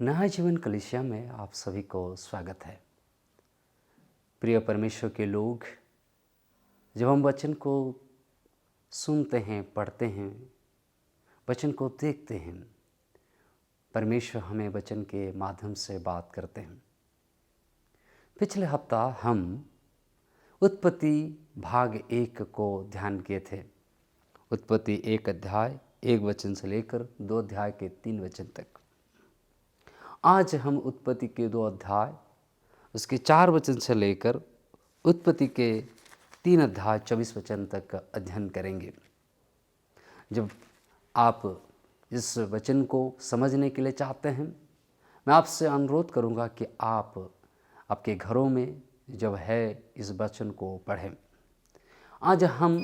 नया जीवन कलीसिया में आप सभी को स्वागत है। प्रिय परमेश्वर के लोग, जब हम वचन को सुनते हैं, पढ़ते हैं, वचन को देखते हैं, परमेश्वर हमें वचन के माध्यम से बात करते हैं। पिछले हफ्ता हम उत्पत्ति भाग 1 को ध्यान किए थे। उत्पत्ति 1 अध्याय 1 वचन से लेकर 2 अध्याय के 3 वचन तक। आज हम उत्पत्ति के 2 अध्याय उसके 4 वचन से लेकर उत्पत्ति के 3 अध्याय 24 वचन तक अध्ययन करेंगे। जब आप इस वचन को समझने के लिए चाहते हैं, मैं आपसे अनुरोध करूंगा कि आप आपके घरों में जब है इस वचन को पढ़ें। आज हम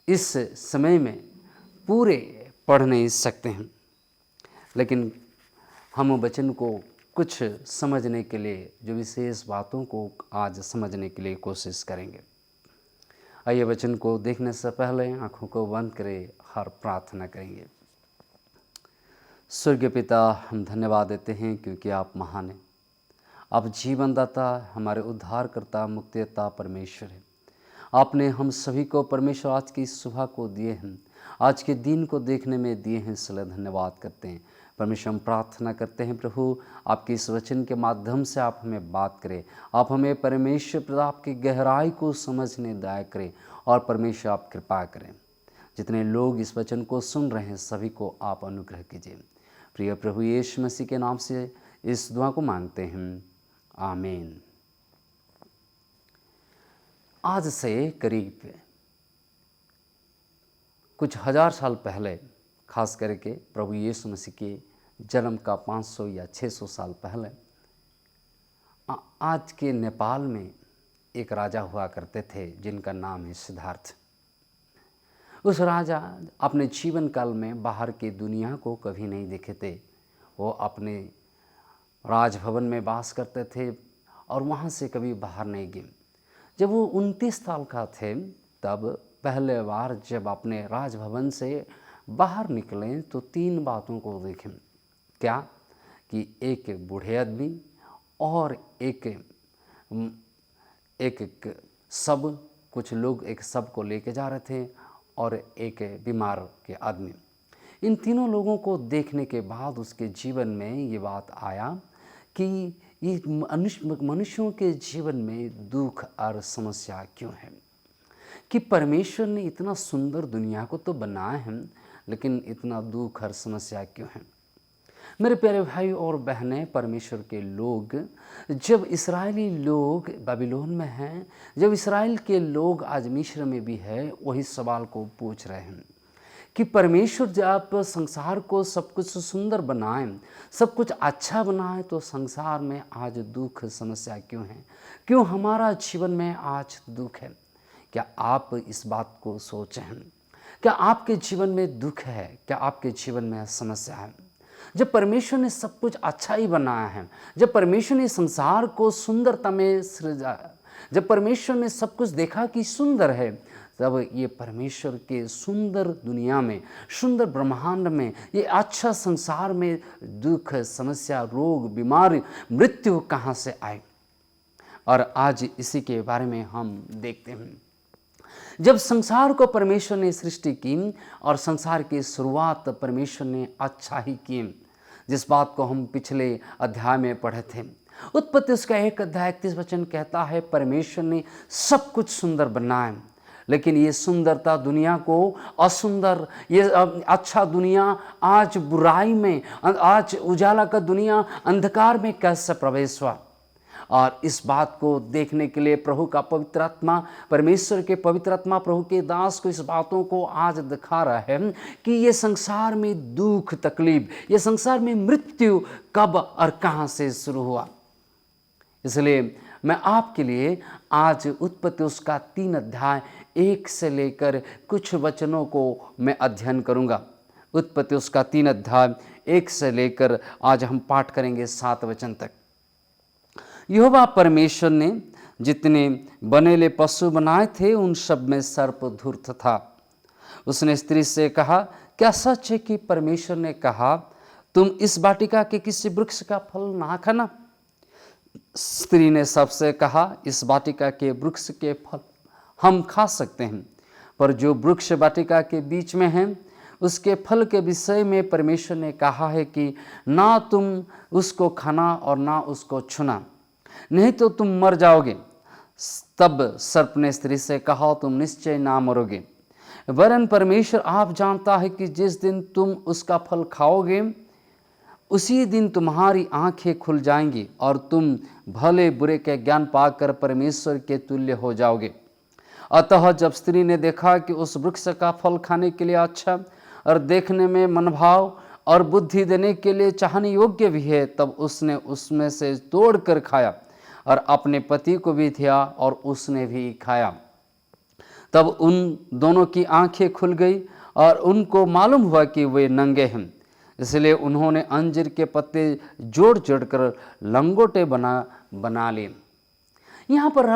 इस समय में पूरे पढ़ नहीं सकते हैं, लेकिन हम वचन को कुछ समझने के लिए, जो विशेष बातों को आज समझने के लिए कोशिश करेंगे। आइए वचन को देखने से पहले आंखों को बंद करें और प्रार्थना करेंगे। स्वर्गीय पिता, हम धन्यवाद देते हैं क्योंकि आप महान हैं। आप जीवनदाता, हमारे उद्धारकर्ता, मुक्तिदाता परमेश्वर हैं। आपने हम सभी को परमेश्वर आज की सुबह को दिए हैं, आज के दिन को देखने में दिए हैं, इसलिए धन्यवाद करते हैं। परमेश्वर, हम प्रार्थना करते हैं प्रभु, आपके इस वचन के माध्यम से आप हमें बात करें। आप हमें परमेश्वर प्रभु आपकी गहराई को समझने दया करें और परमेश्वर आप कृपा करें। जितने लोग इस वचन को सुन रहे हैं सभी को आप अनुग्रह कीजिए। प्रिय प्रभु यीशु मसीह के नाम से इस दुआ को मांगते हैं, आमीन। आज से करीब कुछ हजार साल पहले, खास करके प्रभु यीशु मसीह के जन्म का 500 या 600 साल पहले, आज के नेपाल में एक राजा हुआ करते थे जिनका नाम है सिद्धार्थ। उस राजा अपने जीवन काल में बाहर की दुनिया को कभी नहीं देखे थे। वो अपने राजभवन में वास करते थे और वहाँ से कभी बाहर नहीं गए। जब वो 29 साल का थे, तब पहले बार जब अपने राजभवन से बाहर निकले तो 3 बातों को देखें। क्या कि एक बूढ़े आदमी और एक सब कुछ लोग एक सब को लेके जा रहे थे और एक बीमार के आदमी। इन तीनों लोगों को देखने के बाद उसके जीवन में ये बात आया कि ये मनुष्यों के जीवन में दुख और समस्या क्यों है, कि परमेश्वर ने इतना सुंदर दुनिया को तो बनाया है, लेकिन इतना दुख और समस्या क्यों है। मेरे प्यारे भाई और बहनें, परमेश्वर के लोग, जब इस्राएली लोग बाबिलोन में हैं, जब इस्राएल के लोग आज मिस्र में भी है, वही सवाल को पूछ रहे हैं कि परमेश्वर जब संसार को सब कुछ सुंदर बनाए, सब कुछ अच्छा बनाए, तो संसार में आज दुख समस्या क्यों है, क्यों हमारा जीवन में आज दुख है। क्या आप इस बात को सोचे हैं? क्या आपके जीवन में दुख है? क्या आपके जीवन में समस्या है? जब परमेश्वर ने सब कुछ अच्छा ही बनाया है, जब परमेश्वर ने संसार को सुंदरता में सृजा, जब परमेश्वर ने सब कुछ देखा कि सुंदर है, तब ये परमेश्वर के सुंदर दुनिया में, सुंदर ब्रह्मांड में, ये अच्छा संसार में दुख, समस्या, रोग, बीमारी, मृत्यु कहाँ से आए? और आज इसी के बारे में हम देखते हैं। जब संसार को परमेश्वर ने सृष्टि की और संसार की शुरुआत परमेश्वर ने अच्छा ही की, जिस बात को हम पिछले अध्याय में पढ़े थे। उत्पत्ति उसका 1 अध्याय 31 वचन कहता है, परमेश्वर ने सब कुछ सुंदर बनाया, लेकिन ये सुंदरता दुनिया को असुंदर, ये अच्छा दुनिया आज बुराई में, आज उजाला का दुनिया अंधकार में कैसे प्रवेश हुआ। और इस बात को देखने के लिए प्रभु का पवित्र आत्मा, परमेश्वर के पवित्र आत्मा प्रभु के दास को इस बातों को आज दिखा रहा है कि ये संसार में दुख तकलीफ, ये संसार में मृत्यु कब और कहाँ से शुरू हुआ। इसलिए मैं आपके लिए आज उत्पत्ति उसका 3 अध्याय 1 से लेकर कुछ वचनों को मैं अध्ययन करूँगा। उत्पत्ति उसका 3 अध्याय 1 से लेकर आज हम पाठ करेंगे 7 वचन तक। यहोवा परमेश्वर ने जितने बनेले पशु बनाए थे, उन सब में सर्प धूर्त था। उसने स्त्री से कहा, क्या सच है कि परमेश्वर ने कहा तुम इस वाटिका के किसी वृक्ष का फल ना खाना। स्त्री ने सबसे कहा, इस वाटिका के वृक्ष के फल हम खा सकते हैं, पर जो वृक्ष वाटिका के बीच में है उसके फल के विषय में परमेश्वर ने कहा है कि ना तुम उसको खाना और ना उसको छूना, नहीं तो तुम मर जाओगे। तब सर्प ने स्त्री से कहा, तुम निश्चय ना मरोगे, वरन परमेश्वर आप जानता है कि जिस दिन तुम उसका फल खाओगे उसी दिन तुम्हारी आंखें खुल जाएंगी और तुम भले बुरे के ज्ञान पाकर परमेश्वर के तुल्य हो जाओगे। अतः जब स्त्री ने देखा कि उस वृक्ष का फल खाने के लिए अच्छा और देखने में मनभाव और बुद्धि देने के लिए चाहने योग्य भी है, तब उसने उसमें से तोड़कर खाया और अपने पति को भी दिया और उसने भी खाया। तब उन दोनों की आंखें खुल गई और उनको मालूम हुआ कि वे नंगे हैं, इसलिए उन्होंने अंजीर के पत्ते जोड़ जोड़कर लंगोटे बना लिए। यहाँ पर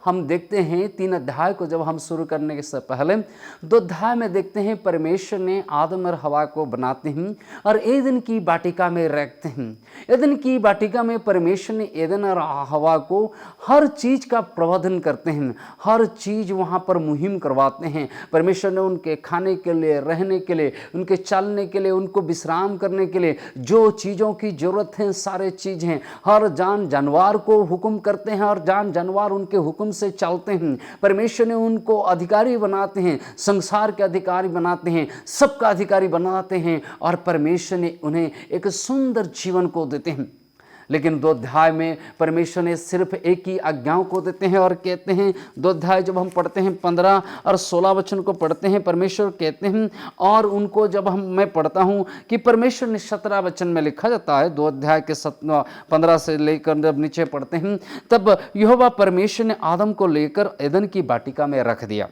हम देखते हैं 3 अध्याय को जब हम शुरू करने से पहले 2 अध्याय में देखते हैं परमेश्वर ने आदम और हवा को बनाते हैं और एदन की वाटिका में रखते हैं। एदन की वाटिका में परमेश्वर ने एदन और हवा को हर चीज़ का प्रबंधन करते हैं, हर चीज़ वहाँ पर मुहिम करवाते हैं। परमेश्वर ने उनके खाने के लिए, रहने के लिए, उनके चलने के लिए, उनको विश्राम करने के लिए जो चीज़ों की ज़रूरत है सारे चीज़ हैं। हर जानवर को हुक्म करते हैं और जानवर उनके हुक्म से चलते हैं। परमेश्वर ने उनको अधिकारी बनाते हैं, संसार के अधिकारी बनाते हैं, सबका अधिकारी बनाते हैं और परमेश्वर ने उन्हें एक सुंदर जीवन को देते हैं। लेकिन 2 अध्याय में परमेश्वर ने सिर्फ एक ही आज्ञाओं को देते हैं और कहते हैं, 2 अध्याय जब हम पढ़ते हैं 15 और 16 वचन को पढ़ते हैं, परमेश्वर कहते हैं और उनको जब मैं पढ़ता हूं कि परमेश्वर ने 17 वचन में लिखा जाता है, 2 अध्याय के 15 से लेकर जब नीचे पढ़ते हैं, तब यहोवा परमेश्वर ने आदम को लेकर एदन की वाटिका में रख दिया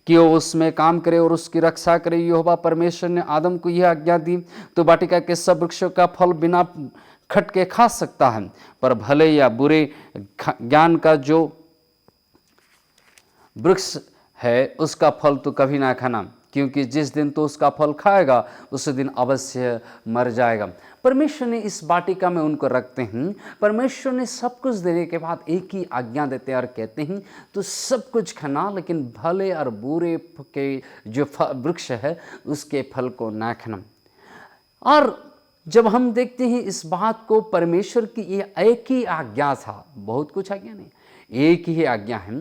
कि वो उसमें काम करे और उसकी रक्षा करे। यहोवा परमेश्वर ने आदम को यह आज्ञा दी, तो वाटिका के सब वृक्षों का फल बिना खटके खा सकता है, पर भले या बुरे ज्ञान का जो वृक्ष है उसका फल तो कभी ना खाना, क्योंकि जिस दिन तो उसका फल खाएगा उस दिन अवश्य मर जाएगा। परमेश्वर ने इस वाटिका में उनको रखते हैं। परमेश्वर ने सब कुछ देने के बाद एक ही आज्ञा देते हैं और कहते हैं तो सब कुछ खाना, लेकिन भले और बुरे के जो वृक्ष है उसके फल को ना खाना। और जब हम देखते हैं इस बात को, परमेश्वर की ये एक ही आज्ञा था, बहुत कुछ आज्ञा नहीं, एक ही आज्ञा है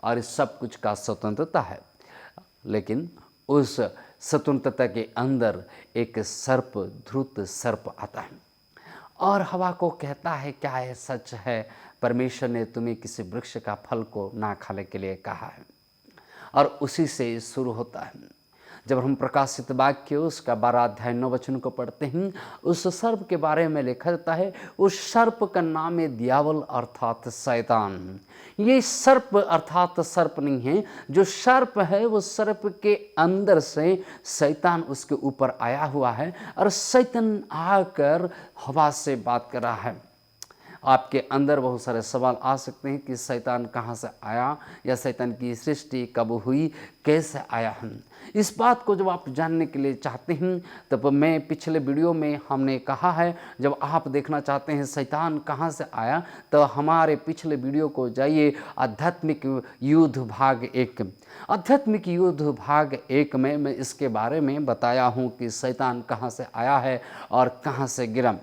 और सब कुछ का स्वतंत्रता है। लेकिन उस स्वतंत्रता के अंदर एक सर्प, धूर्त सर्प आता है और हवा को कहता है, क्या ये सच है परमेश्वर ने तुम्हें किसी वृक्ष का फल को ना खाने के लिए कहा है? और उसी से शुरू होता है। जब हम प्रकाशित वाक्य उसका 12 अध्याय 9 वचन को पढ़ते हैं, उस सर्प के बारे में लिखा जाता है, उस सर्प का नाम है दियावल अर्थात शैतान। ये सर्प अर्थात सर्प नहीं है, जो सर्प है वो सर्प के अंदर से शैतान उसके ऊपर आया हुआ है और शैतान आकर हवा से बात कर रहा है। आपके अंदर बहुत सारे सवाल आ सकते हैं कि शैतान कहाँ से आया या शैतान की सृष्टि कब हुई, कैसे आया है। इस बात को जब आप जानने के लिए चाहते हैं, तब मैं पिछले वीडियो में हमने कहा है, जब आप देखना चाहते हैं शैतान कहाँ से आया, तो हमारे पिछले वीडियो को जाइए, आध्यात्मिक युद्ध भाग 1। आध्यात्मिक युद्ध भाग 1 में मैं इसके बारे में बताया हूँ कि शैतान कहाँ से आया है और कहाँ से गिरा।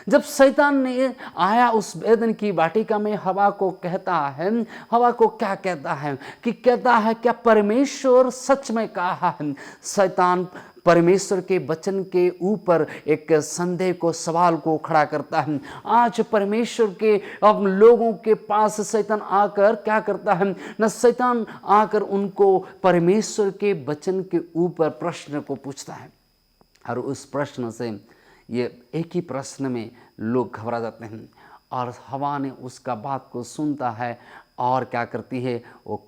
जब शैतान ने आया उस एदन की वाटिका में, हवा को कहता है, हवा को क्या कहता है कि कहता है क्या परमेश्वर सच में कहा है? शैतान परमेश्वर के वचन के ऊपर एक संदेह को, सवाल को खड़ा करता है। आज परमेश्वर के अब लोगों के पास शैतान आकर क्या करता है न, शैतान आकर उनको परमेश्वर के वचन के ऊपर प्रश्न को पूछता है और उस प्रश्न से, ये एक ही प्रश्न में लोग घबरा जाते हैं और हवा ने उसका बात को सुनता है और क्या करती है, वो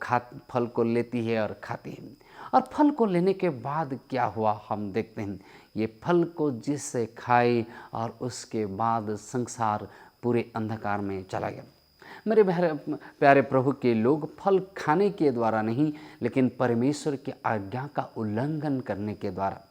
फल को लेती है और खाती है। और फल को लेने के बाद क्या हुआ हम देखते हैं, ये फल को जिससे खाई और उसके बाद संसार पूरे अंधकार में चला गया। मेरे प्यारे प्रभु के लोग, फल खाने के द्वारा नहीं, लेकिन परमेश्वर की आज्ञा का उल्लंघन करने के द्वारा,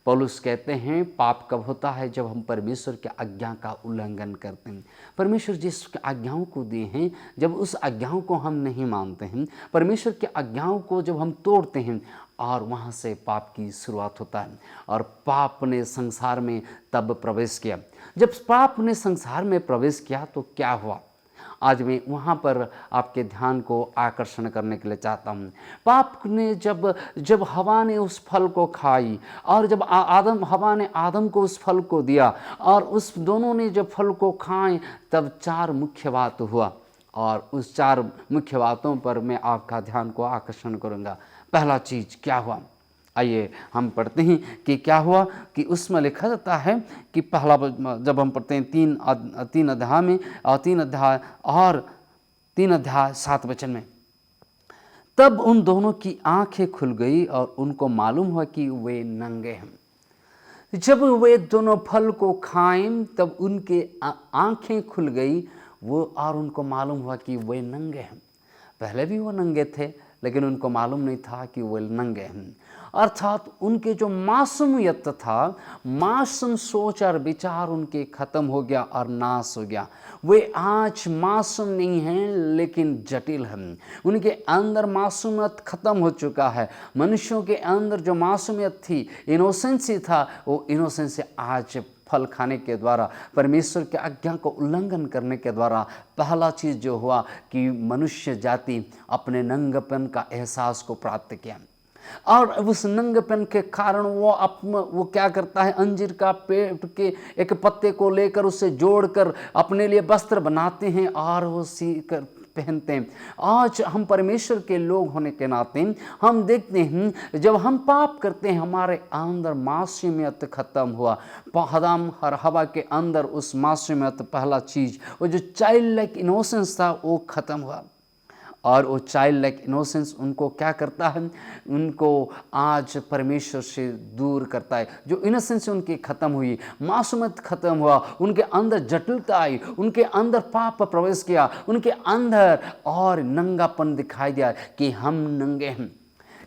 पौलुस कहते हैं पाप कब होता है, जब हम परमेश्वर की आज्ञा का उल्लंघन करते हैं। परमेश्वर जिस आज्ञाओं को दिए हैं, जब उस आज्ञाओं को हम नहीं मानते हैं, परमेश्वर की आज्ञाओं को जब हम तोड़ते हैं, और वहाँ से पाप की शुरुआत होता है। और पाप ने संसार में तब प्रवेश किया। जब पाप ने संसार में प्रवेश किया तो क्या हुआ, आज मैं वहाँ पर आपके ध्यान को आकर्षण करने के लिए चाहता हूँ। पाप ने जब हवा ने उस फल को खाई, और जब हवा ने आदम को उस फल को दिया, और उस दोनों ने जब फल को खाए, तब 4 मुख्य बात हुआ, और उस 4 मुख्य बातों पर मैं आपका ध्यान को आकर्षण करूँगा। पहला चीज़ क्या हुआ, आइए हम पढ़ते हैं कि क्या हुआ। कि उसमें लिखा जाता है कि पहला, जब हम पढ़ते हैं 3 अध्याय में, और 3 अध्याय 7 वचन में, तब उन दोनों की आंखें खुल गई और उनको मालूम हुआ कि वे नंगे हैं। जब वे दोनों फल को खाएं, तब उनके आंखें खुल गई वो, और उनको मालूम हुआ कि वे नंगे हैं। पहले भी वो नंगे थे, लेकिन उनको मालूम नहीं था कि वे नंगे हैं। अर्थात उनके जो मासूमियत था, मासूम सोच और विचार उनके खत्म हो गया और नाश हो गया। वे आज मासूम नहीं हैं, लेकिन जटिल हैं। उनके अंदर मासूमियत खत्म हो चुका है। मनुष्यों के अंदर जो मासूमियत थी, इनोसेंसी था, वो इनोसेंसी आज फल खाने के द्वारा, परमेश्वर के आज्ञा को उल्लंघन करने के द्वारा, पहला चीज़ जो हुआ कि मनुष्य जाति अपने नंगपन का एहसास को प्राप्त किया। और उस नंगपन के कारण वो क्या करता है, अंजीर का पेड़ के एक पत्ते को लेकर उसे जोड़कर अपने लिए वस्त्र बनाते हैं और वो सी कर पहनते हैं। आज हम परमेश्वर के लोग होने के नाते हम देखते हैं, जब हम पाप करते हैं, हमारे अंदर मासूमियत खत्म हुआ। आदम और हवा के अंदर उस मासूमियत, पहला चीज वो जो चाइल्ड लाइक इनोसेंस था, वो खत्म हुआ। और वो चाइल्ड लाइक इनोसेंस उनको क्या करता है, उनको आज परमेश्वर से दूर करता है। जो इनोसेंस उनकी खत्म हुई, मासूमियत खत्म हुआ, उनके अंदर जटिलता आई, उनके अंदर पाप प्रवेश किया, उनके अंदर और नंगापन दिखाई दिया कि हम नंगे हैं।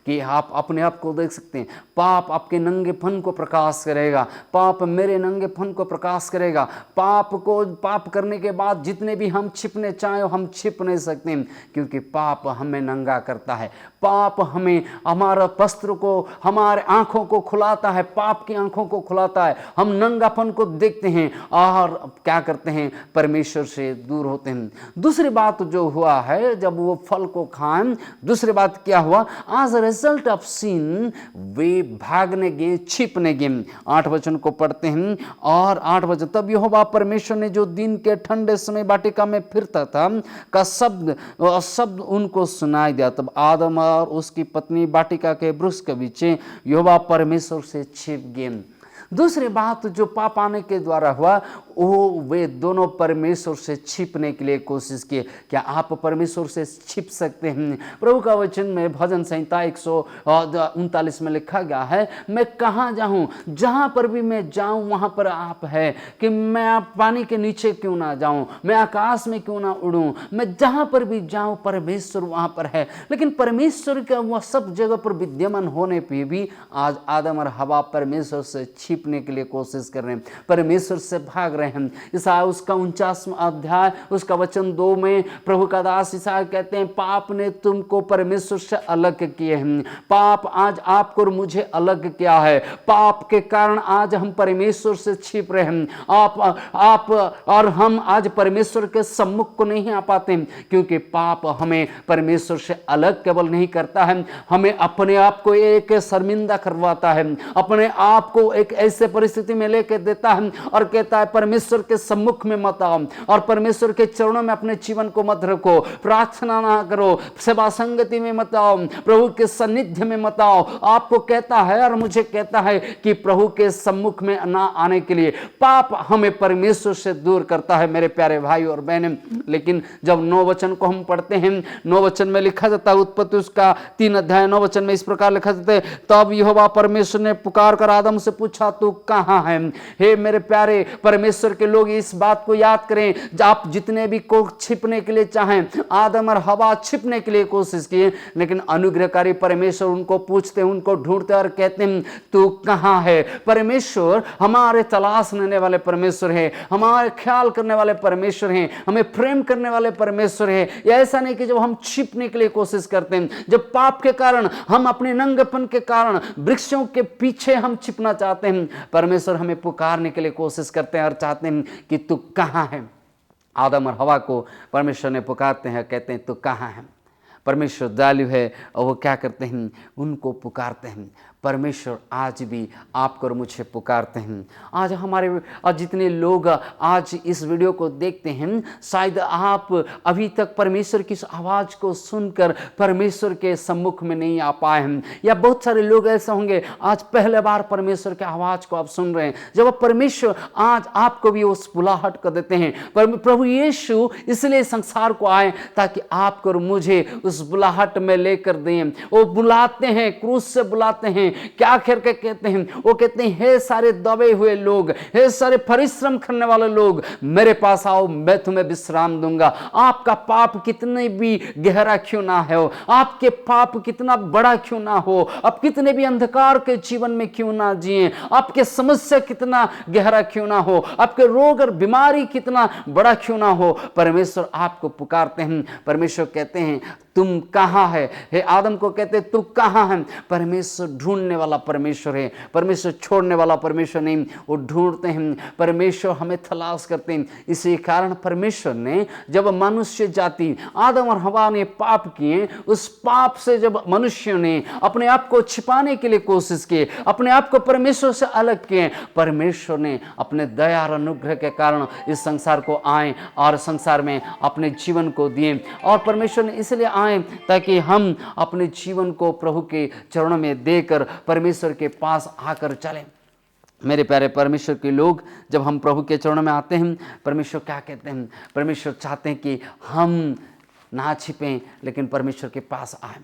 कि आप अपने आप को देख सकते हैं, पाप आपके नंगेपन को प्रकाश करेगा, पाप मेरे नंगेपन को प्रकाश करेगा। पाप करने के बाद जितने भी हम छिपने चाहें हम छिप नहीं सकते, क्योंकि पाप हमें नंगा करता है। पाप हमें, हमारा वस्त्र को, हमारे आंखों को खुलाता है, पाप की आंखों को खुलाता है। हम नंगापन को देखते हैं और क्या करते हैं, परमेश्वर से दूर होते हैं। दूसरी बात जो हुआ है, जब वो फल को खाएं, दूसरी बात क्या हुआ, आज रिजल्ट ऑफ सिन वे भागने गए, छिपने गए। 8 वचन को पढ़ते हैं, और 8 वचन, तब यहोवा परमेश्वर ने जो दिन के ठंडे समय वाटिका में फिरता था का शब्द उनको सुनाई दिया। तब आदम और उसकी पत्नी वाटिका के वृक्ष के बीच यहोवा परमेश्वर से छिप गए। दूसरी बात जो पाप आने के द्वारा हुआ, वो वे दोनों परमेश्वर से छिपने के लिए कोशिश किए। क्या आप परमेश्वर से छिप सकते हैं? प्रभु का वचन में भजन संहिता 139 में लिखा गया है, मैं कहाँ जाऊँ, जहाँ पर भी मैं जाऊँ वहाँ पर आप है। कि मैं आप पानी के नीचे क्यों ना जाऊँ, मैं आकाश में क्यों ना उड़ूँ, मैं जहाँ पर भी जाऊँ परमेश्वर वहाँ पर है। लेकिन परमेश्वर का वह सब जगह पर विद्यमान होने पर भी आज आदम और हवा परमेश्वर से छिपने के लिए कोशिश कर रहे हैं, परमेश्वर से भाग रहे हैं। ईसाया उसका 49वां अध्याय उसका वचन 2 में प्रभु का दास ईसाया कहते हैं, पाप ने तुमको परमेश्वर से अलग किए हैं। पाप आज आपको और मुझे अलग किया है। पाप के कारण आज हम परमेश्वर से छिप रहे हैं। आप और हम आज परमेश्वर के सम्मुख को नहीं आ पाते, क्योंकि पाप हमें परमेश्वर से अलग केवल नहीं करता है, हमें अपने आप को एक शर्मिंदा करवाता है, अपने आप को एक ऐसे परिस्थिति में लेके देता है और कहता है परमेश्वर के सम्मुख में मत आओ और परमेश्वर के चरणों में अपने जीवन को मत रखो, प्रार्थना ना करो, सेवा संगति में मत आओ, प्रभु के सानिध्य में मत आओ। आपको कहता है और मुझे कहता है कि प्रभु के सम्मुख में ना आने के लिए पाप हमें परमेश्वर से दूर करता है, मेरे प्यारे भाई और बहनें। लेकिन जब 9 वचन को हम पढ़ते हैं, 9 वचन में लिखा जाता है, उत्पत्ति उसका 3 अध्याय 9 वचन में इस प्रकार लिखा जाता है, तब यहोवा परमेश्वर ने पुकार कर आदम से पूछा, तू कहाँ है? हे मेरे प्यारे, परमेश्वर परमेश्वर के लोग इस बात को याद करें, जब आप जितने भी को छिपने के लिए चाहें, आदम और हवा छिपने के लिए कोशिश किए, लेकिन अनुग्रहकारी परमेश्वर उनको पूछते, उनको ढूंढते और कहते हैं तू कहाँ है। परमेश्वर हमारे तलाश लेने वाले परमेश्वर है, हमारे ख्याल करने वाले परमेश्वर हैं, हमें प्रेम करने वाले परमेश्वर है। यह ऐसा नहीं कि जब हम छिपने के लिए कोशिश करते हैं, जब पाप के कारण हम अपने नंगेपन के कारण वृक्षों के पीछे हम छिपना चाहते हैं, परमेश्वर हमें पुकारने के लिए कोशिश करते हैं और चाहते हैं कि तू कहाँ है। आदम और हवा को परमेश्वर ने पुकारते हैं, कहते हैं तू कहाँ है। परमेश्वर दयालु है और वो क्या करते हैं, उनको पुकारते हैं। परमेश्वर आज भी आपको और मुझे पुकारते हैं। आज हमारे जितने लोग आज इस वीडियो को देखते हैं, शायद आप अभी तक परमेश्वर की इस आवाज़ को सुनकर परमेश्वर के सम्मुख में नहीं आ पाए हैं, या बहुत सारे लोग ऐसे होंगे आज पहले बार परमेश्वर की आवाज़ को आप सुन रहे हैं। जब परमेश्वर आज आपको भी उस बुलाहट कर देते हैं, पर प्रभु यीशु इसलिए संसार को आए ताकि आपको और मुझे उस बुलाहट में लेकर दें। वो बुलाते हैं, क्रूस से बुलाते हैं। क्या करके कहते हैं, वो कहते हैं हे सारे दबे हुए लोग, हे सारे परिश्रम करने वाले लोग, मेरे पास आओ, मैं तुम्हें विश्राम दूंगा। आपका पाप कितने भी गहरा क्यों ना हो, आपके पाप कितना बड़ा क्यों ना हो, आप कितने भी अंधकार के जीवन में क्यों ना जिए, आपके समस्या कितना गहरा क्यों ना हो, आपके रोग और बीमारी कितना बड़ा क्यों ना हो, परमेश्वर आपको पुकारते हैं। परमेश्वर कहते हैं तुम कहाँ है। हे आदम को कहते हैं तू कहाँ है। परमेश्वर ढूंढने वाला परमेश्वर है, परमेश्वर छोड़ने वाला परमेश्वर नहीं। वो ढूंढते हैं, परमेश्वर हमें तलाश करते हैं। इसी कारण परमेश्वर ने जब मनुष्य जाति आदम और हवा ने पाप किए, उस पाप से जब मनुष्य ने अपने आप को छिपाने के लिए कोशिश की, अपने आप को परमेश्वर से अलग किए, परमेश्वर ने अपने दया और अनुग्रह के कारण इस संसार को आए और संसार में अपने जीवन को दिए। और परमेश्वर ने इसलिए आए ताकि हम अपने जीवन को प्रभु के चरणों में देकर परमेश्वर के पास आकर चलें। मेरे प्यारे परमेश्वर के लोग, जब हम प्रभु के चरणों में आते हैं, परमेश्वर क्या कहते हैं, परमेश्वर चाहते हैं कि हम ना छिपें लेकिन परमेश्वर के पास आए।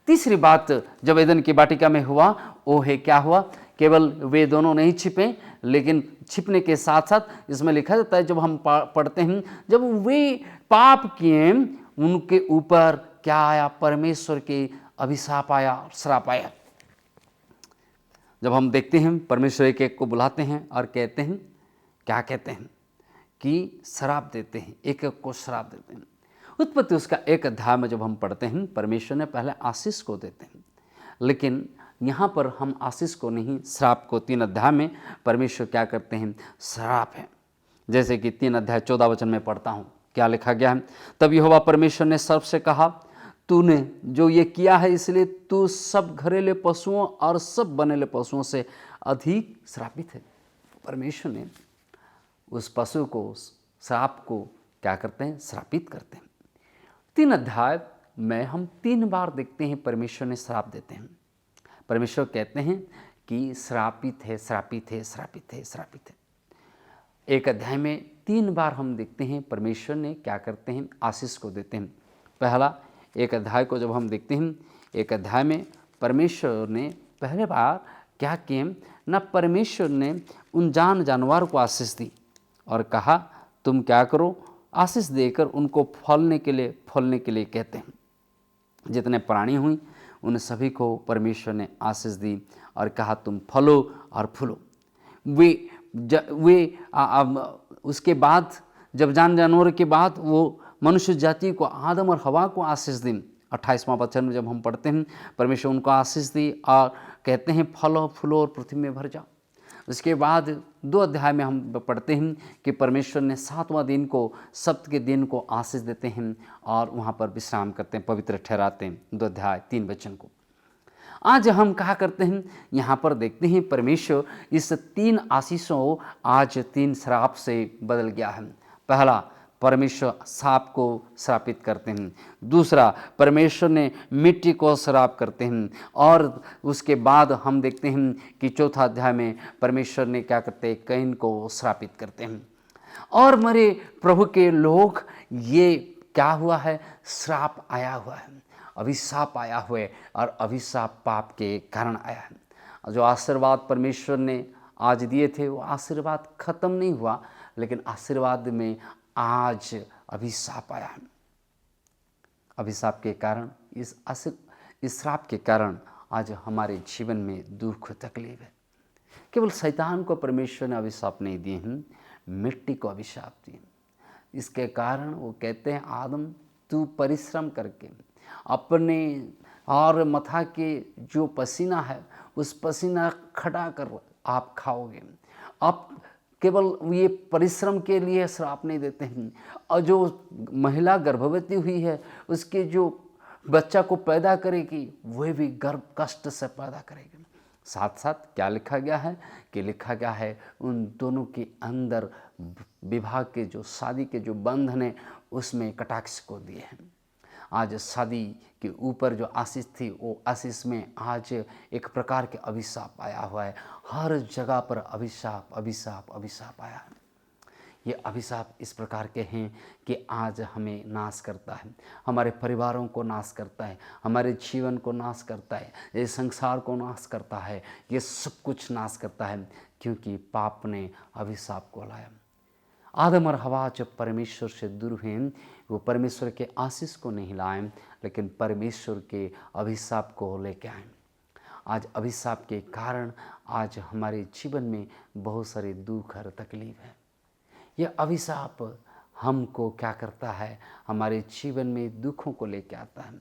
तीसरी बात जब एदन की वाटिका में हुआ, वो है क्या हुआ, केवल वे दोनों नहीं छिपे, लेकिन छिपने के साथ साथ इसमें लिखा जाता है, जब हम पढ़ते हैं, जब वे पाप किए उनके ऊपर क्या आया, परमेश्वर के अभिशाप आया, श्राप आया। जब हम देखते हैं परमेश्वर एक एक को बुलाते हैं और कहते हैं, क्या कहते हैं कि श्राप देते हैं, एक एक को श्राप देते हैं। उत्पत्ति उसका 1 अध्याय में जब हम पढ़ते हैं, परमेश्वर ने पहले आशीष को देते हैं, लेकिन यहाँ पर हम आशीष को नहीं, श्राप को 3 अध्याय में परमेश्वर क्या करते हैं, श्राप है। जैसे कि 3 अध्याय 14 वचन में पढ़ता हूँ, क्या लिखा गया है, तब यहोवा परमेश्वर ने सर्प से कहा, तूने जो ये किया है इसलिए तू सब घरेलू पशुओं और सब बनेले पशुओं से अधिक श्रापित है। परमेश्वर ने उस पशु को, श्राप को क्या करते हैं, श्रापित करते हैं। 3 अध्याय में हम 3 बार देखते हैं परमेश्वर ने श्राप देते हैं। परमेश्वर कहते हैं कि श्रापित है, श्रापित है, श्रापित है, श्रापित है। 1 अध्याय में 3 बार हम देखते हैं परमेश्वर ने क्या करते हैं, आशीष को देते हैं। पहला 1 अध्याय को जब हम देखते हैं, 1 अध्याय में परमेश्वर ने पहले बार क्या किए ना, परमेश्वर ने उन जानवर को आशीष दी और कहा तुम क्या करो, आशीष देकर उनको फलने के लिए कहते हैं। जितने प्राणी हुई उन सभी को परमेश्वर ने आशीष दी और कहा तुम फलो और फूलो। उसके बाद जब जानवर के बाद वो मनुष्य जाति को, आदम और हवा को आशीष दी। 28वां वचन में जब हम पढ़ते हैं, परमेश्वर उनको आशीष दी और कहते हैं फलो फूलो और पृथ्वी में भर जाओ। उसके बाद 2 अध्याय में हम पढ़ते हैं कि परमेश्वर ने 7वां दिन को, सप्त के दिन को आशीष देते हैं और वहाँ पर विश्राम करते हैं, पवित्र ठहराते हैं। 2 अध्याय 3 वचन को आज हम कहा करते हैं, यहाँ पर देखते हैं परमेश्वर इस 3 आशीषों आज 3 श्राप से बदल गया है। पहला, परमेश्वर सांप को श्रापित करते हैं। दूसरा, परमेश्वर ने मिट्टी को श्राप करते हैं। और उसके बाद हम देखते हैं कि 4था अध्याय में परमेश्वर ने क्या करते हैं, कैन को श्रापित करते हैं। और मेरे प्रभु के लोग, ये क्या हुआ है, श्राप आया हुआ है, अभिशाप आया हुआ है, और अभिशाप पाप के कारण आया है। जो आशीर्वाद परमेश्वर ने आज दिए थे वो आशीर्वाद खत्म नहीं हुआ, लेकिन आशीर्वाद में आज अभिशाप आया है। अभिशाप के कारण, इस श्राप के कारण आज हमारे जीवन में दुख तकलीफ है। केवल शैतान को परमेश्वर ने अभिशाप नहीं दिए हैं, मिट्टी को अभिशाप दिए। इसके कारण वो कहते हैं, आदम तू परिश्रम करके अपने और मथा के जो पसीना है उस पसीना खटा कर आप खाओगे। आप केवल ये परिश्रम के लिए श्राप नहीं देते हैं, और जो महिला गर्भवती हुई है उसके जो बच्चा को पैदा करेगी वह भी गर्भ कष्ट से पैदा करेगी। साथ साथ क्या लिखा गया है कि लिखा गया है उन दोनों के अंदर विवाह के जो शादी के जो बंधन है उसमें कटाक्ष को दिए हैं। आज शादी के ऊपर जो आशीष थी वो आशीष में आज एक प्रकार के अभिशाप आया हुआ है। हर जगह पर अभिशाप अभिशाप अभिशाप आया है। ये अभिशाप इस प्रकार के हैं कि आज हमें नाश करता है, हमारे परिवारों को नाश करता है, हमारे जीवन को नाश करता है, ये संसार को नाश करता है, ये सब कुछ नाश करता है, क्योंकि पाप ने अभिशाप को लाया। आदम और हवा जब परमेश्वर से दूर हुए, वो परमेश्वर के आशीष को नहीं लाए, लेकिन परमेश्वर के अभिशाप को लेके आए। आज अभिशाप के कारण आज हमारे जीवन में बहुत सारे दुख और तकलीफ है। यह अभिशाप हमको क्या करता है, हमारे जीवन में दुखों को लेके आता है।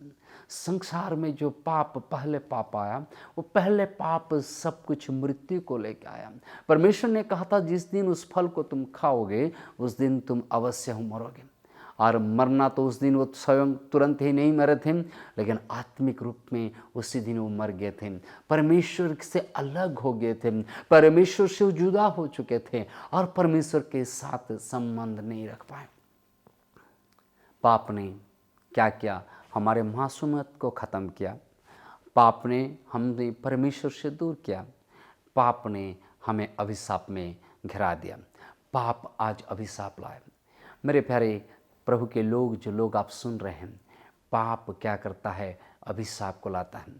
संसार में जो पहले पाप आया, वो पहले पाप सब कुछ मृत्यु को लेके आया। परमेश्वर ने कहा था जिस दिन उस फल को तुम खाओगे उस दिन तुम अवश्य मरोगे। और मरना तो उस दिन वो स्वयं तुरंत ही नहीं मरे थे, लेकिन आत्मिक रूप में उसी दिन वो मर गए थे, परमेश्वर से अलग हो गए थे, परमेश्वर से जुदा हो चुके थे और परमेश्वर के साथ संबंध नहीं रख पाए। पाप ने क्या किया, हमारे मासूमियत को ख़त्म किया। पाप ने हमें परमेश्वर से दूर किया। पाप ने हमें अभिशाप में घिरा दिया। पाप आज अभिशाप लाए। मेरे प्यारे प्रभु के लोग, जो लोग आप सुन रहे हैं, पाप क्या करता है, अभिशाप को लाता है।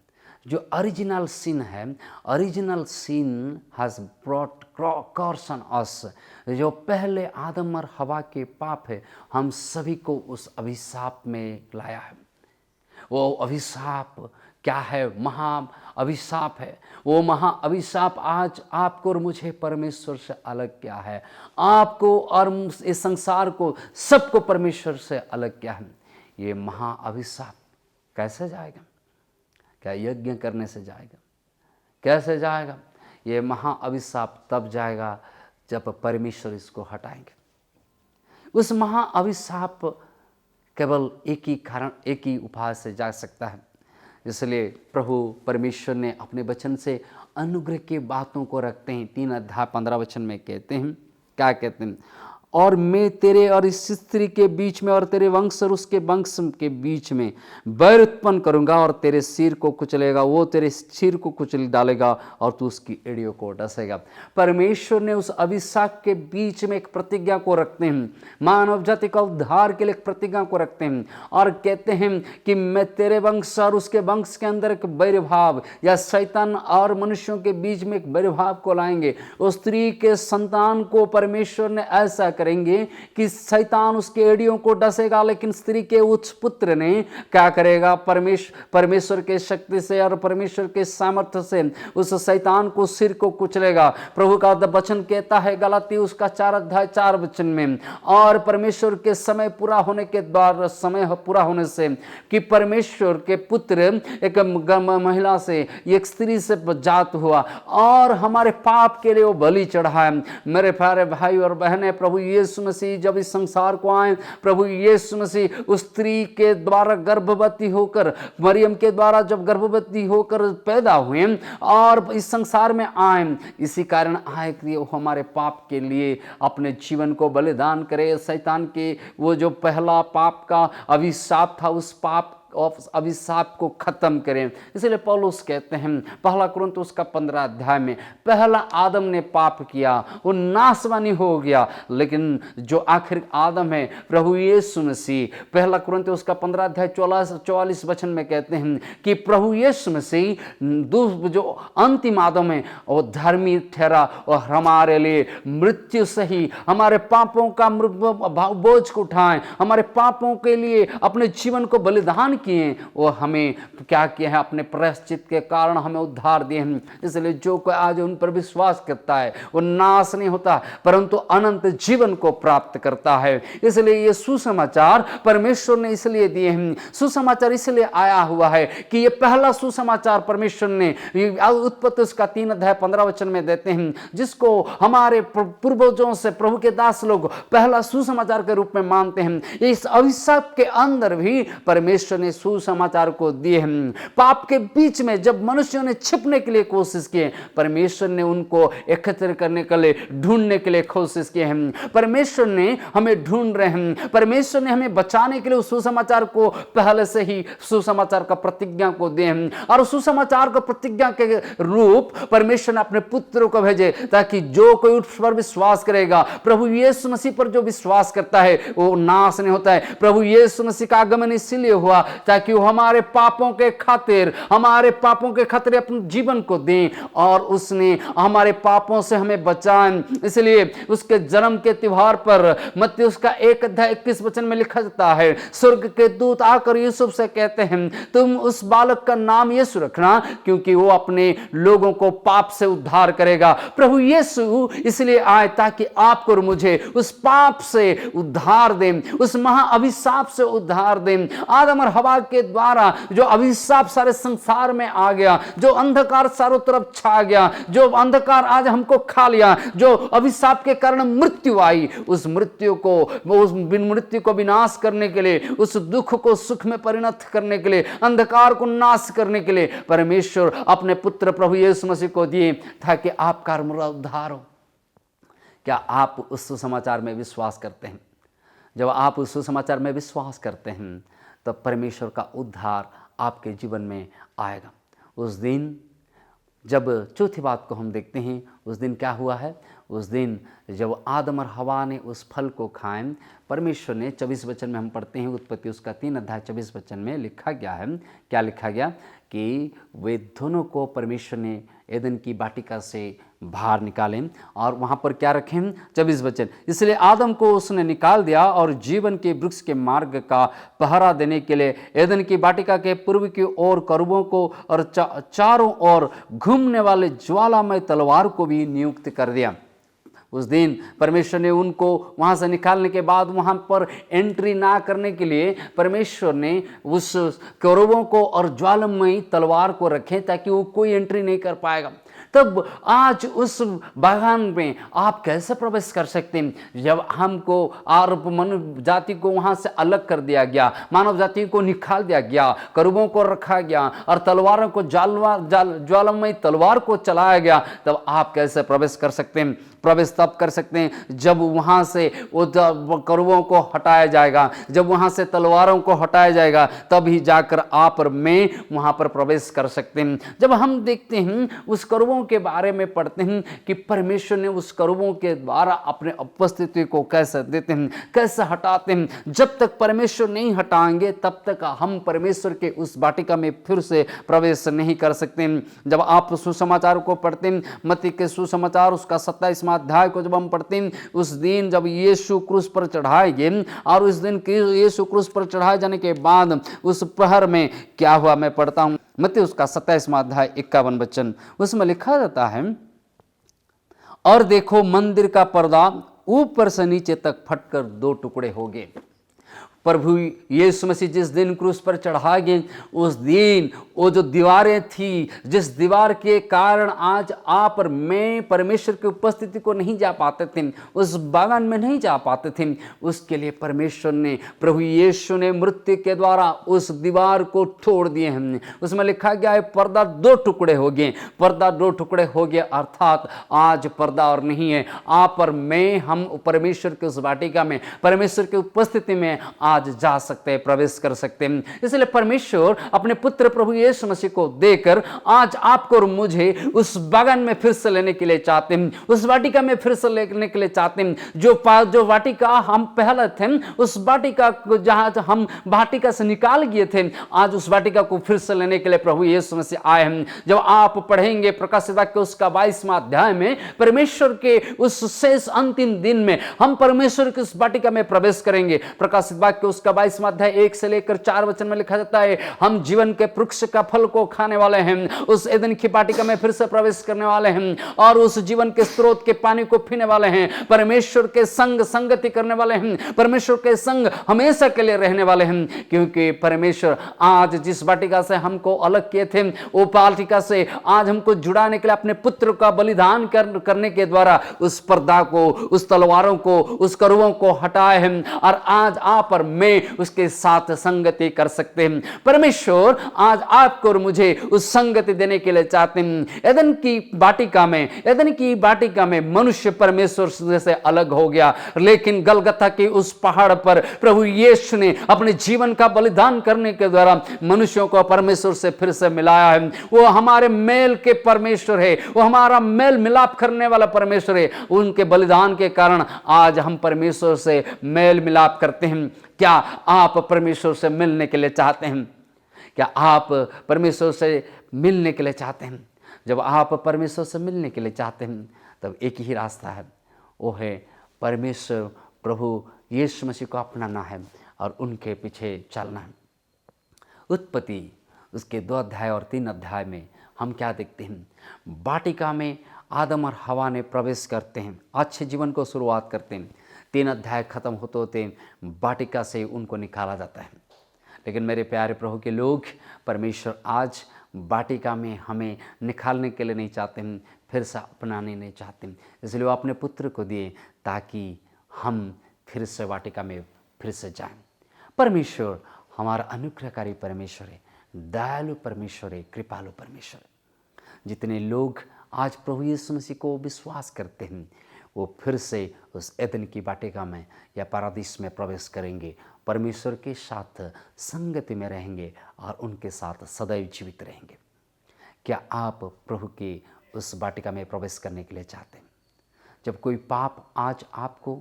जो ओरिजिनल सिन है, original sin has brought curse on us, जो पहले आदम और हवा के पाप है, हम सभी को उस अभिशाप में लाया है। वो अभिशाप क्या है, महा अभिशाप है। वो महा अभिशाप आज आपको और मुझे परमेश्वर से अलग किया है, आपको और इस संसार को, सबको परमेश्वर से अलग किया है। ये महा अभिशाप कैसे जाएगा? क्या यज्ञ करने से जाएगा? कैसे जाएगा? ये महा अभिशाप तब जाएगा जब परमेश्वर इसको हटाएंगे। उस महा अभिशाप केवल एक ही कारण, एक ही उपाय से जा सकता है। इसलिए प्रभु परमेश्वर ने अपने वचन से अनुग्रह की बातों को रखते हैं। 3 अध्याय 15 वचन में कहते हैं, क्या कहते हैं, और मैं तेरे और इस स्त्री के बीच में और तेरे वंश और उसके वंश के बीच में बैर उत्पन्न करूंगा और तेरे सिर को कुचलेगा, वो तेरे सिर को कुचल डालेगा और तू उसकी एड़ियों को डसेगा। परमेश्वर ने उस अभिशाप के बीच में एक प्रतिज्ञा को रखते हैं, मानव जाति का उद्धार के लिए एक प्रतिज्ञा को रखते हैं और कहते हैं कि मैं तेरे वंश और उसके वंश के अंदर एक बैरभाव, या शैतान और मनुष्यों के बीच में एक बैरभाव को लाएंगे। उस स्त्री के संतान को परमेश्वर ने ऐसा करेंगे कि शैतान उसके एड़ियों को डसेगा, लेकिन स्त्री के उस पुत्र ने क्या करेगा, परमेश्वर के शक्ति से और परमेश्वर के सामर्थ्य से उस शैतान को सिर को कुचलेगा। प्रभु का वचन कहता है गलाती उसका 4 अध्याय 4 वचन में, और परमेश्वर के समय पूरा होने के द्वारा, समय पूरा होने से, कि परमेश्वर के पुत्र एक महिला से, एक स्त्री से जात हुआ और हमारे पाप के लिए वो बलि चढ़ाया। मेरे प्यारे भाई और बहनें, प्रभु यीशु मसीह जब इस संसार को आए, प्रभु यीशु मसीह उस स्त्री के द्वारा गर्भवती होकर, मरियम के द्वारा जब गर्भवती होकर पैदा हुए और इस संसार में आए, इसी कारण आए कि वो हमारे पाप के लिए अपने जीवन को बलिदान करे। शैतान के वो जो पहला पाप का अभिशाप था, उस पाप अभिशाप को खत्म करें। इसलिए पौलुस कहते हैं पहला कुरिन्थियों उसका 15 अध्याय में, पहला आदम ने पाप किया, वो नाशवानी हो गया, लेकिन जो आखिर आदम है प्रभु यीशु मसीह, पहला कुरिन्थियों उसका 15 अध्याय 44 वचन में कहते हैं कि प्रभु यीशु मसीह जो अंतिम आदम है वो धर्मी ठहरा और हमारे लिए मृत्यु से ही हमारे पापों का बोझ को उठाएं, हमारे पापों के लिए अपने जीवन को बलिदान किए, वो हमें क्या किया है, अपने प्रायश्चित के कारण हमें उद्धार दिए हैं। इसलिए जो कोई आज उन पर विश्वास करता है वो नाश नहीं होता परंतु अनंत जीवन को प्राप्त करता है। इसलिए ये सुसमाचार परमेश्वर ने इसलिए दिए हैं, सुसमाचार इसलिए आया हुआ है कि ये पहला सुसमाचार परमेश्वर ने उत्पत्ति उसका 3 अध्याय 15 वचन में देते हैं, जिसको हमारे पूर्वजों से प्रभु के दास लोग पहला सुसमाचार के रूप में मानते हैं। इस अभिशाप के अंदर भी परमेश्वर ने सुसमाचार को दिए हैं। पाप के बीच में जब मनुष्यों ने छिपने के लिए कोशिश की, परमेश्वर ने उनको एकत्र करने के लिए, ढूंढने के लिए कोशिश की है। परमेश्वर ने हमें ढूंढ रहे हैं, परमेश्वर ने हमें बचाने के लिए उस सुसमाचार को पहले से ही सुसमाचार का प्रतिज्ञा को दिए हैं, और सुसमाचार को प्रतिज्ञा के रूप परमेश्वर ने अपने पुत्र को भेजे ताकि जो कोई उस पर विश्वास करेगा, प्रभु यीशु मसीह पर जो विश्वास करता है वो नाश नहीं होता है। प्रभु यीशु मसीह का आगमन इसलिए हुआ ताकि वो हमारे पापों के खातिर अपने जीवन को दें और उसने हमारे पापों से हमें बचाएं। इसलिए उसके जन्म के त्योहार पर मत्ती उसका 1 अध्याय 21 वचन में लिखा जाता है, स्वर्ग के दूत आकर यूसुफ से कहते हैं तुम उस बालक का नाम यीशु रखना क्योंकि वो अपने लोगों को पाप से उद्धार करेगा। प्रभु यीशु इसलिए आए ताकि आपको और मुझे उस पाप से उद्धार दें, उस महा अभिशाप से उद्धार दें। आदम और हवा के द्वारा जो अभिशाप सारे संसार में आ गया, जो अंधकार चारों तरफ छा गया, जो अंधकार आज हमको खा लिया, जो अभिशाप के कारण मृत्यु आई, उस मृत्यु को विनाश करने के लिए, उस दुख को सुख में परिणत करने के लिए, अंधकार को नाश करने के लिए परमेश्वर अपने पुत्र प्रभु यीशु मसीह को दिए ताकि आपका उद्धार हो। क्या आप उस सुसमाचार में विश्वास करते हैं? जब आप उस सुसमाचार में विश्वास करते हैं तब परमेश्वर का उद्धार आपके जीवन में आएगा। उस दिन जब चौथी बात को हम देखते हैं, उस दिन क्या हुआ है? उस दिन जब आदम और हवा ने उस फल को खाएं, परमेश्वर ने 24 वचन में हम पढ़ते हैं, उत्पत्ति उसका 3 अध्याय 24 वचन में लिखा गया है, क्या लिखा गया कि वे दोनों को परमेश्वर ने एदन की वाटिका से बाहर निकालें और वहाँ पर क्या रखें? 24 वचन, इसलिए आदम को उसने निकाल दिया और जीवन के वृक्ष के मार्ग का पहरा देने के लिए एदन की वाटिका के पूर्व की ओर करूबों को और चारों ओर घूमने वाले ज्वालामय तलवार को भी नियुक्त कर दिया। उस दिन परमेश्वर ने उनको वहाँ से निकालने के बाद वहाँ पर एंट्री ना करने के लिए परमेश्वर ने उस करूबों को और ज्वालामयी तलवार को रखे ताकि वो कोई एंट्री नहीं कर पाएगा। तब आज उस बागान में आप कैसे प्रवेश कर सकते हैं जब हमको और मानव जाति को वहाँ से अलग कर दिया गया, मानव जाति को निकाल दिया गया, करूबों को रखा गया और तलवारों को ज्वालामयी तलवार को चलाया गया, तब आप कैसे प्रवेश कर सकते हैं? प्रवेश तब कर सकते हैं जब वहाँ से वो करूबों को हटाया जाएगा, जब वहाँ से तलवारों को हटाया जाएगा, तभी जाकर आप और मैं वहाँ पर प्रवेश कर सकते हैं। जब हम देखते हैं उस करूबों के बारे में पढ़ते हैं कि परमेश्वर ने उस करूबों के द्वारा अपने उपस्थिति को कैसे देते हैं, कैसे हटाते हैं। जब तक परमेश्वर नहीं हटाएंगे तब तक हम परमेश्वर के उस वाटिका में फिर से प्रवेश नहीं कर सकते। जब आप सुसमाचार को पढ़ते हैं, मत्ती के सुसमाचार उसका 27वां अध्याय को जब हम पढ़ते हैं, उस दिन जब यीशु क्रूस पर चढ़ाए गए और उस दिन यीशु क्रूस पर चढ़ाए जाने के बाद उस प्रहर में क्या हुआ, मैं पढ़ता हूं मत्ती उसका 27वां अध्याय 51 वचन, उसमें लिखा जाता है, और देखो मंदिर का पर्दा ऊपर से नीचे तक फटकर 2 टुकड़े हो गए। प्रभु यीशु मसीह जिस दिन क्रूस पर चढ़ा गए, उस दिन वो जो दीवारें थी, जिस दीवार के कारण आज आप और मैं परमेश्वर की उपस्थिति को नहीं जा पाते थे, उस बागान में नहीं जा पाते थे, उसके लिए परमेश्वर ने, प्रभु यीशु ने मृत्यु के द्वारा उस दीवार को तोड़ दिए हैं। उसमें लिखा गया है पर्दा 2 टुकड़े हो गए, पर्दा 2 टुकड़े हो गए, अर्थात आज पर्दा और नहीं है। आप और मैं, हम परमेश्वर के उस वाटिका में, परमेश्वर की उपस्थिति में आज जा सकते हैं, प्रवेश कर सकते हैं। इसलिए परमेश्वर अपने पुत्र प्रभु यीशु मसीह को देकर आज आपको और मुझे उस बागान में फिर से लेने के लिए चाहते हैं, उस वाटिका में फिर से लेने के लिए चाहते हैं। जो वाटिका हम पहले थे, उस वाटिका को जहां हम वाटिका से निकाल गए थे, आज उस वाटिका को फिर से लेने के लिए प्रभु यीशु मसीह आए हैं। जब आप पढ़ेंगे प्रकाशित वाक्य उसका 22वां अध्याय में, परमेश्वर के उस शेष अंतिम दिन में हम परमेश्वर की उस वाटिका में प्रवेश करेंगे। प्रकाशित वाक्य उसका 22वां अध्याय 1 से लेकर 4 वचन में लिखा जाता है, हम जीवन के वृक्ष का फल को खाने वाले हैं, उस एदन की वाटिका में फिर से प्रवेश करने वाले हैं और उस जीवन के स्रोत के पानी को पीने वाले हैं, परमेश्वर के संग संगति करने वाले हैं, परमेश्वर के संग हमेशा के लिए रहने वाले हैं। क्योंकि परमेश्वर आज जिस वाटिका से हमको अलग किए थे, वो वाटिका से आज हमको जुड़ाने के लिए अपने पुत्र का बलिदान करने के द्वारा उस पर्दा को, उस तलवारों को, उस करुओं को हटाए हैं और आज आप और मैं उसके साथ संगति कर सकते हैं। परमेश्वर आज आपको और मुझे उस संगति देने के लिए चाहते हैं। एदन की वाटिका में मनुष्य परमेश्वर से अलग हो गया, लेकिन गलगथा की उस पहाड़ पर प्रभु यीशु ने अपने जीवन का बलिदान करने के द्वारा मनुष्यों को परमेश्वर से फिर से मिलाया है। वो हमारे मेल के परमेश्वर है, वो हमारा मेल मिलाप करने वाला परमेश्वर है। उनके बलिदान के कारण आज हम परमेश्वर से मेल मिलाप करते हैं। क्या आप परमेश्वर से मिलने के लिए चाहते हैं? क्या आप परमेश्वर से मिलने के लिए चाहते हैं? जब आप परमेश्वर से मिलने के लिए चाहते हैं तब एक ही रास्ता है, वो है परमेश्वर प्रभु यीशु मसीह को अपनाना है और उनके पीछे चलना है। उत्पत्ति उसके 2 अध्याय और 3 अध्याय में हम क्या देखते हैं? वाटिका में आदम और हवा ने प्रवेश करते हैं, अच्छे जीवन को शुरुआत करते हैं। 3 अध्याय खत्म होते होते वाटिका से उनको निकाला जाता है। लेकिन मेरे प्यारे प्रभु के लोग, परमेश्वर आज वाटिका में हमें निकालने के लिए नहीं चाहते हैं, फिर से अपनाने नहीं चाहते हैं। इसलिए वो अपने पुत्र को दिए ताकि हम फिर से वाटिका में फिर से जाएं। परमेश्वर हमारा अनुग्रहकारी परमेश्वर है, दयालु परमेश्वर है, कृपालु परमेश्वर है। जितने लोग आज प्रभु यीशु मसीह को विश्वास करते हैं, वो फिर से उस एदन की वाटिका में या पारादीस में प्रवेश करेंगे, परमेश्वर के साथ संगति में रहेंगे और उनके साथ सदैव जीवित रहेंगे। क्या आप प्रभु की उस वाटिका में प्रवेश करने के लिए चाहते हैं? जब कोई पाप आज आपको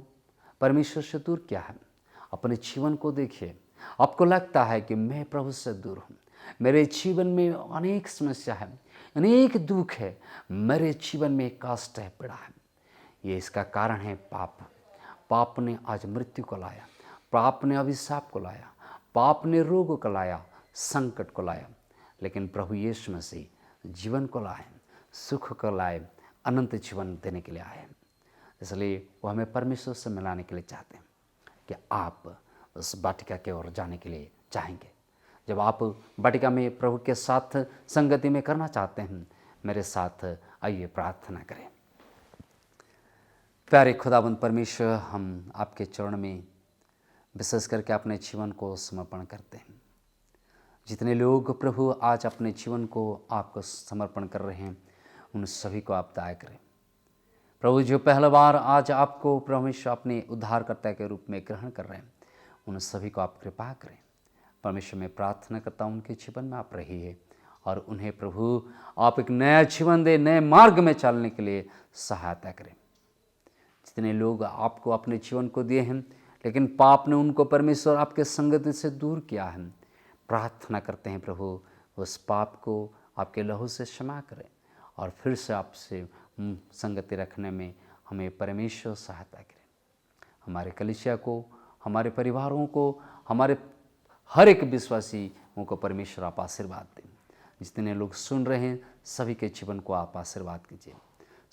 परमेश्वर से दूर किया है, अपने जीवन को देखिए। आपको लगता है कि मैं प्रभु से दूर हूँ, मेरे जीवन में अनेक समस्या है, अनेक दुख है, मेरे जीवन में कष्ट है, पीड़ा है। ये इसका कारण है पाप। पाप ने आज मृत्यु को लाया, पाप ने अभिशाप को लाया, पाप ने रोग को लाया, संकट को लाया। लेकिन प्रभु यीशु मसीह जीवन को लाए, सुख को लाए, अनंत जीवन देने के लिए आए। इसलिए वो हमें परमेश्वर से मिलाने के लिए चाहते हैं। कि आप उस वाटिका की ओर जाने के लिए चाहेंगे? जब आप वाटिका में प्रभु के साथ संगति में करना चाहते हैं, मेरे साथ आइए प्रार्थना करें। प्यारे खुदावंद परमेश्वर, हम आपके चरण में विशेष करके अपने जीवन को समर्पण करते हैं। जितने लोग प्रभु आज अपने जीवन को आपको समर्पण कर रहे हैं, उन सभी को आप दया करें। प्रभु, जो पहली बार आज आपको परमेश्वर अपने उद्धारकर्ता के रूप में ग्रहण कर रहे हैं, उन सभी को आप कृपा करें। परमेश्वर, मैं प्रार्थना करता हूँ उनके जीवन में आप रहिए और उन्हें प्रभु आप एक नया जीवन दे, नए मार्ग में चलने के लिए सहायता करें। जितने लोग आपको अपने जीवन को दिए हैं, लेकिन पाप ने उनको परमेश्वर आपके संगति से दूर किया है, प्रार्थना करते हैं प्रभु उस पाप को आपके लहू से क्षमा करें और फिर से आपसे संगति रखने में हमें परमेश्वर सहायता करें। हमारे कलीसिया को, हमारे परिवारों को, हमारे हर एक विश्वासियों को परमेश्वर आप आशीर्वाद दें। जितने लोग सुन रहे हैं, सभी के जीवन को आप आशीर्वाद कीजिए।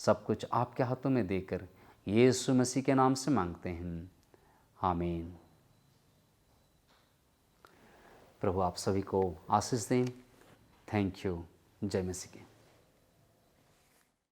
सब कुछ आपके हाथों में देकर यीशु मसीह के नाम से मांगते हैं, आमीन। प्रभु आप सभी को आशीष दें। Thank you. जय मसीह की।